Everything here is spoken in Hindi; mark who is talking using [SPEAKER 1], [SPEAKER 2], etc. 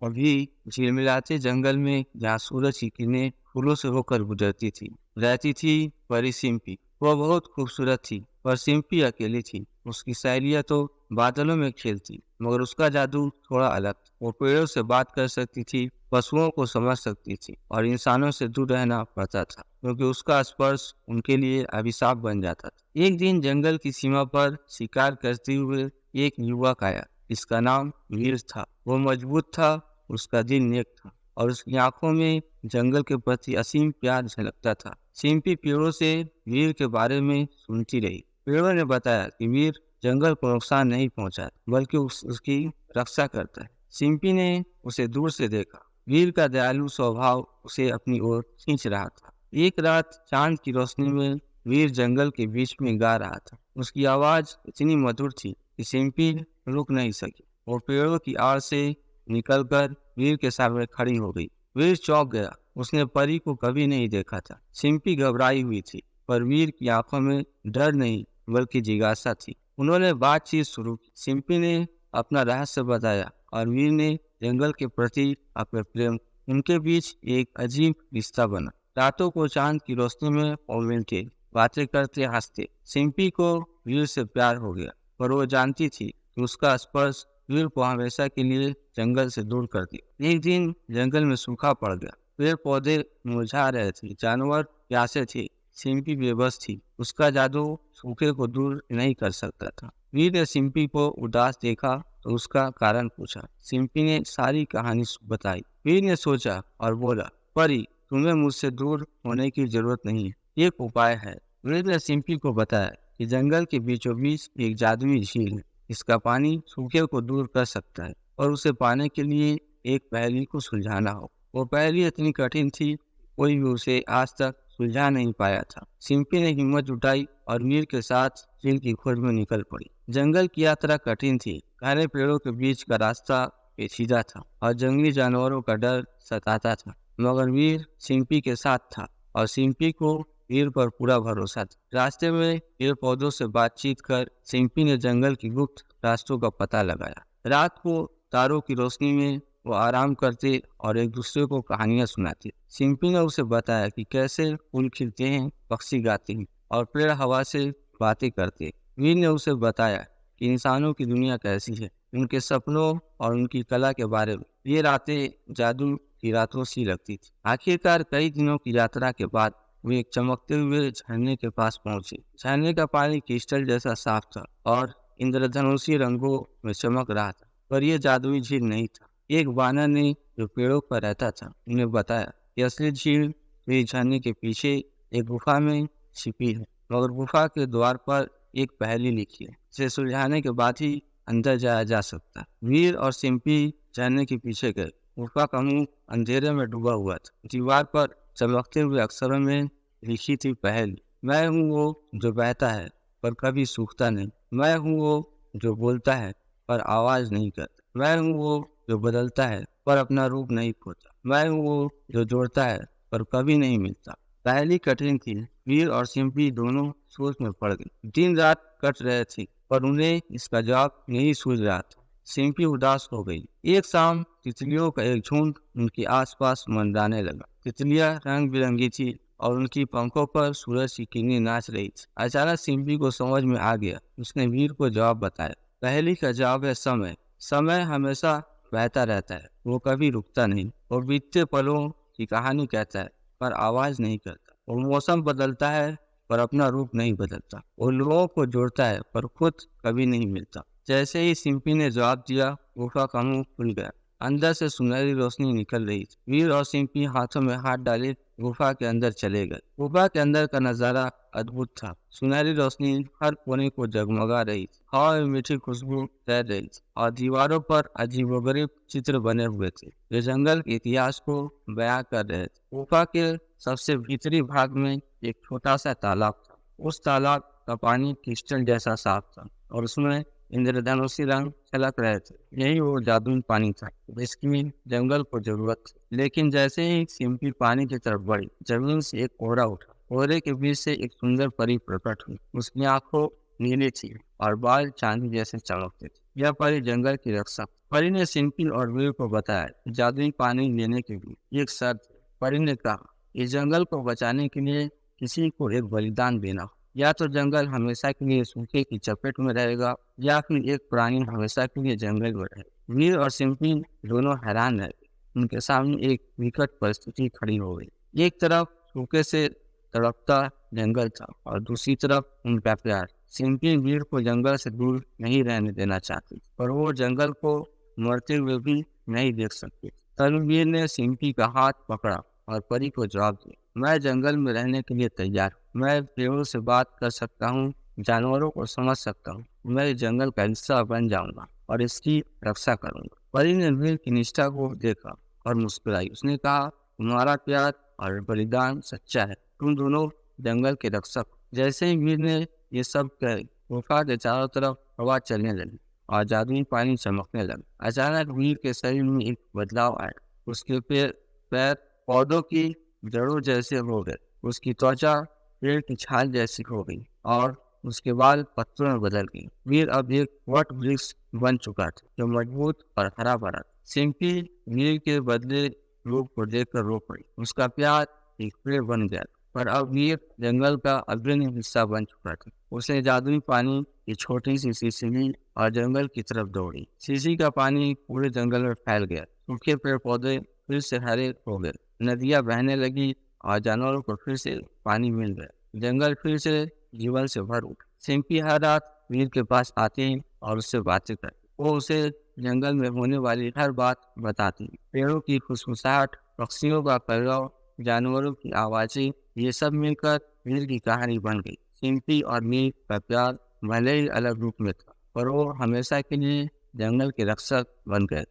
[SPEAKER 1] अभी झिलमिलाते जंगल में जहाँ सूरज की किरणें फूलों से होकर गुजरती थी, रहती थी परी सिम्पी। वह बहुत खूबसूरत थी, पर सिम्पी अकेली थी। उसकी सहेलियां तो बादलों में खेलती, मगर उसका जादू थोड़ा अलग था। वो पेड़ों से बात कर सकती थी, पशुओं को समझ सकती थी, और इंसानों से दूर रहना पड़ता था, क्योंकि उसका स्पर्श उनके लिए अभिशाप बन जाता था। एक दिन जंगल की सीमा पर शिकार करते हुए एक युवक आया, जिसका नाम वीर था। वो मजबूत था, उसका दिल नेक था, और उसकी आंखों में जंगल के प्रति असीम प्यार झलकता था। सिम्पी पेड़ों से वीर के बारे में सुनती रही। पेड़ों ने बताया कि वीर जंगल को नुकसान नहीं पहुंचाता, बल्कि उसकी रक्षा करता है। सिम्पी ने उसे दूर से देखा। वीर का दयालु स्वभाव उसे अपनी ओर खींच रहा था। एक रात चांद की रोशनी में वीर जंगल के बीच में गा रहा था। उसकी आवाज इतनी मधुर थी कि सिम्पी रुक नहीं सकी। वो पेड़ों की आड़ से निकलकर वीर के सामने खड़ी हो गई। वीर चौंक गया। उसने परी को कभी नहीं देखा था। सिम्पी घबराई हुई थी, पर वीर की आंखों में डर नहीं बल्कि जिज्ञासा थी। उन्होंने बातचीत शुरू की। सिम्पी ने अपना रहस्य बताया, और वीर ने जंगल के प्रति अपने प्रेम। उनके बीच एक अजीब रिश्ता बना। रातों को चांद की रोशनी में वो मिलते, बातें करते, हंसते। सिम्पी को वीर से प्यार हो गया, पर वो जानती थी कि उसका स्पर्श वीर को हमेशा के लिए जंगल से दूर कर दिया। एक दिन जंगल में सूखा पड़ गया। पेड़ पौधे मुरझा रहे थे, जानवर प्यासे थे। सिम्पी बेबस थी। उसका जादू सूखे को दूर नहीं कर सकता था। वीर ने सिम्पी को उदास देखा तो उसका कारण पूछा। सिम्पी ने सारी कहानी बताई। वीर ने सोचा और बोला, परी, तुम्हें मुझसे दूर होने की जरूरत नहीं है। एक उपाय है। वीर ने सिम्पी को बताया कि जंगल के बीचों बीच एक जादुई झील है। इसका पानी सूखे को दूर कर सकता है, और उसे पाने के लिए एक पहेली को सुलझाना हो। वो पहेली इतनी कठिन थी, कोई भी उसे आज तक सुलझा नहीं पाया था। सिम्पी ने हिम्मत जुटाई और वीर के साथ झील की खोज में निकल पड़ी। जंगल की यात्रा कठिन थी। घने पेड़ों के बीच का रास्ता पेचीदा था, और जंगली जानवरों का डर सताता था। मगर वीर सिम्पी के साथ था, और सिम्पी को वीर पर पूरा भरोसा था। रास्ते में पेड़ पौधों से बातचीत कर सिम्पी ने जंगल की गुप्त रास्तों का पता लगाया। रात को तारों की रोशनी में वो आराम करते और एक दूसरे को कहानियां सुनाते। सिम्पी ने उसे बताया कि कैसे फूल खिलते हैं, पक्षी गाते हैं, और पेड़ हवा से बातें करते। वीर ने उसे बताया कि इंसानों की दुनिया कैसी है, उनके सपनों और उनकी कला के बारे में। ये रातें जादू की रातों सी लगती थी। आखिरकार कई दिनों की यात्रा के बाद वो एक चमकते हुए झरने के पास पहुंचे। झरने का पानी क्रिस्टल जैसा साफ था और इंद्रधनुषी रंगों में चमक रहा था, पर यह जादुई झील नहीं था। एक वानर ने, जो पेड़ों पर रहता था, उन्हें बताया कि असली झील इस झरने के पीछे एक गुफा में छिपी है, मगर गुफा के द्वार पर एक पहेली लिखी है, जिसे सुलझाने के बाद ही अंदर जाया जा सकता है। वीर और सिम्पी झरने के पीछे गए। गुफा का मुंह अंधेरे में डूबा हुआ था। दीवार पर चमकते हुए अक्षरों में लिखी थी पहेली, मैं हूँ वो जो बहता है पर कभी सूखता नहीं। मैं हूँ वो जो बोलता है पर आवाज नहीं करता। मैं हूँ वो जो बदलता है पर अपना रूप नहीं खोता। मैं हूँ वो जो जोड़ता है पर कभी नहीं मिलता। पहेली कठिन थी। वीर और सिम्पी दोनों सोच में पड़ गए। दिन रात कट रहे थे, पर उन्हें इसका जवाब नहीं सूझ रहा था। सिम्पी उदास हो गई। एक शाम तितलियों का एक झुंड उनके आसपास मंडराने लगा। तितलियां रंग बिरंगी थी, और उनकी पंखों पर सूरज की किरणें नाच रही थी। अचानक सिम्पी को समझ में आ गया। उसने वीर को जवाब बताया। पहेली का जवाब है समय। समय हमेशा बहता रहता है, वो कभी रुकता नहीं। वो बीतते पलों की कहानी कहता है, पर आवाज नहीं करता। वो मौसम बदलता है, पर अपना रूप नहीं बदलता। वो लोगों को जोड़ता है, पर खुद कभी नहीं मिलता। जैसे ही सिम्पी ने जवाब दिया, गुफा का मुंह खुल गया। अंदर से सुनहरी रोशनी निकल रही थी। वीर और सिम्पी हाथों में हाथ डाले गुफा के अंदर चले गए। गुफा के अंदर का नजारा अद्भुत था। सुनहरी रोशनी हर कोने को जगमगा रही थी। हवा में मीठी खुशबू तैर रही थी, और दीवारों पर अजीबोगरीब चित्र बने हुए थे, जो जंगल के इतिहास को बयां कर रहे थे। गुफा के सबसे भीतरी भाग में एक छोटा सा तालाब था। उस तालाब का पानी क्रिस्टल जैसा साफ था, और उसमें इंद्रधनुषी रंग छलक रहे थे। यही वो जादुई पानी था जिसकी जंगल को जरूरत थी। लेकिन जैसे ही सिम्पी पानी की तरफ बढ़ी, जमीन से एक कोहरा उठा। कोहरे के बीच से एक सुंदर परी प्रकट हुई। उसकी आंखों नीली थी और बाल चांदी जैसे चमकते थे। यह परी जंगल की रक्षक। परी ने सिंपी और वीर को बताया कि जादुई पानी लेने के लिए एक शर्त है। परी ने कहा, इस जंगल को बचाने के लिए किसी को एक बलिदान देना हो। या तो जंगल हमेशा के लिए सूखे की चपेट में रहेगा या फिर एक प्राणी हमेशा के लिए जंगल में रहेगा। वीर और सिंपी दोनों हैरान रहे। उनके सामने एक विकट परिस्थिति खड़ी हो गई। एक तरफ सूखे से तड़पता जंगल था और दूसरी तरफ उनका प्यार। सिंपी वीर को जंगल से दूर नहीं रहने देना चाहती, पर वो जंगल को मरते हुए भी नहीं देख सकते। तभी वीर ने सिंपी का हाथ पकड़ा और परी को जवाब दिया, मैं जंगल में रहने के लिए तैयार हूँ। मैं पेड़ों से बात कर सकता हूँ, जानवरों को समझ सकता हूँ। मैं जंगल का हिस्सा बन जाऊंगा और इसकी रक्षा करूंगा। परी ने वीर की निष्ठा को देखा और मुस्कुराई। उसने कहा, तुम्हारा प्यार और बलिदान सच्चा है। तुम दोनों जंगल के रक्षक। जैसे ही वीर ने ये सब कहे, गुफा के चारों तरफ हवा चलने लगी और जादुई पानी चमकने लगा। अचानक वीर के शरीर में एक बदलाव आया। उसके पैर पौधों की जड़ों जैसे हो गए, उसकी त्वचा पेड़ की छाल जैसी हो गई और उसके बाल पत्तों में बदल गए। वीर अब एक वट वृक्ष बन चुका था, जो मजबूत और हरा भरा। सिंपी वीर के बदले रूप को देखकर रो पड़ी। उसका प्यार एक पेड़ बन गया, पर अब वीर जंगल का अग्रणी हिस्सा बन चुका था। उसने जादुई पानी की छोटी सी शीशी ली और जंगल की तरफ दौड़ी। शीशी का पानी पूरे जंगल में फैल गया। सूखे पेड़ पौधे फिर से हरे हो गए, नदियां बहने लगी और जानवरों को फिर से पानी मिल गया। जंगल फिर से जीवन से भर उठा। सिंपी हर रात वीर के पास आती और उससे बातें करती। वो उसे जंगल में होने वाली हर बात बताती। पेड़ों की खुशबुसाहट, पक्षियों का कलरव, जानवरों की आवाजें, ये सब मिलकर वीर की कहानी बन गई। सिंपी और वीर का प्यार भले ही अलग रूप में था, पर वो हमेशा के लिए जंगल के रक्षक बन गए।